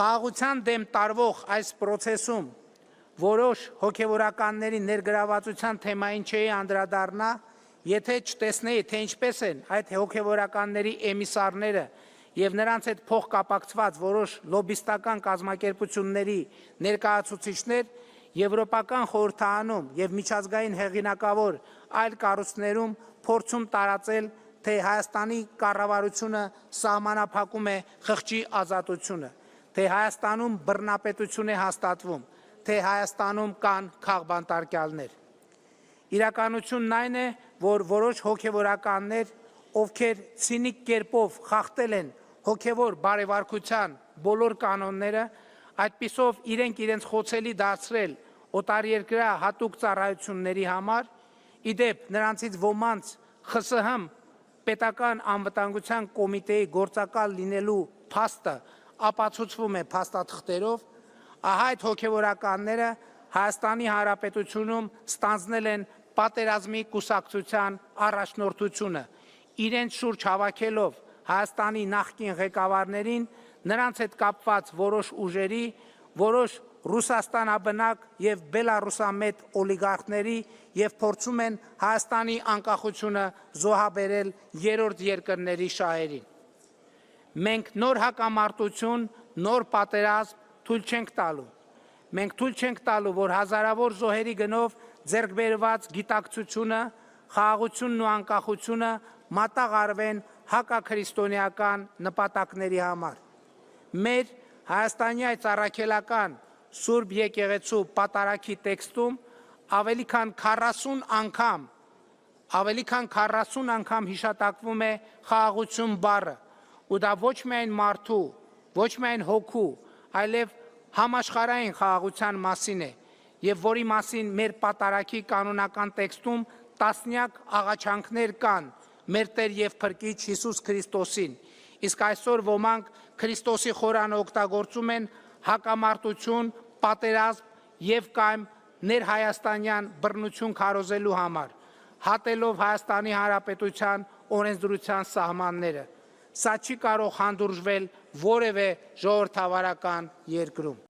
Խաղաղության դեմ տարվող այս process-ում որոշ հոգևորականների ներգրավվածության թեմային չէի անդրադառնա, եթե չտեսնեի, թե ինչպես են այդ հոգևորականների էմիսարները եւ նրանց հետ փոխկապակցված որոշ լոբիստական կազմակերպությունների ներկայացուցիչներ Եվրոպական խորհրդարանում եւ միջազգային հեղինակավոր այլ կառույցներում փորձում տարածել, թե Հայաստանի կառավարությունը սահմանափակում է խղճի ազատությունը, թե Հայաստանում բռնապետություն է հաստատվում, թե Հայաստանում կան քաղբանտարկյալներ։ Իրականությունն այն է, որ որոշ հոգևորականներ, ովքեր ցինիկ կերպով խախտել են հոգևոր բարեվարկության բոլոր կանոնները, այդպիսով իրենց խոցելի դարձրել օտարերկրյա հատուկ ծառայությունների համար, իդեպ նրանցից ոմանց ԽՍՀՄ պետական անվտանգության կոմիտեի գործակալ լինելու փաստը ապացուցվում է փաստաթղթերով, ահա այդ հոգևորականները Հայաստանի Հանրապետությունում ստանձնել են պատերազմի կուսակցության առաջնորդությունը, իրենց շուրջ հավաքելով Հայաստանի նախկին ղեկավարներին, նրանց հետ կապված որոշ ուժերի, որոշ ռուսաստանաբնակ եւ բելառուսամետ օլիգարխների եւ փորձում են Հայաստանի անկախությունը զոհաբերել երրորդ երկրների շահերին։ Մենք նոր հակամարտություն, նոր պատերազմ թույլ չենք տալու։ Մենք թույլ չենք տալու, որ հազարավոր զոհերի գնով ձեռք բերված գիտակցությունը, խաղաղությունն ու անկախությունը մատաղ արվեն հակաքրիստոնեական նպատակների համար։ Մեր Հայաստանի այս առաքելական Սուրբ եկեղեցու պատարագի տեքստում ավելի քան 40 անգամ հիշատակվում է խաղաղություն բառը, ու դա ոչ միայն մարդու, ոչ միայն հոգու, այլև համաշխարհային խաղաղության մասին է, եւ որի մասին մեր պատարագի կանոնական տեքստում տասնյակ աղաչանքներ կան մեր Տեր եւ Փրկիչ Հիսուս Քրիստոսին, իսկ այսօր ոմանք Քրիստոսի խորանը օգտագործում են հակամարտություն, պատերազմ եւ կամ ներհայաստանյան բռնություն քարոզելու համար, հատելով Հայաստանի Հանրապետության օրենսդրության սահմանները։ Սա չի կարող հանդուրժվել որևէ ժողովրդավարական երկրում։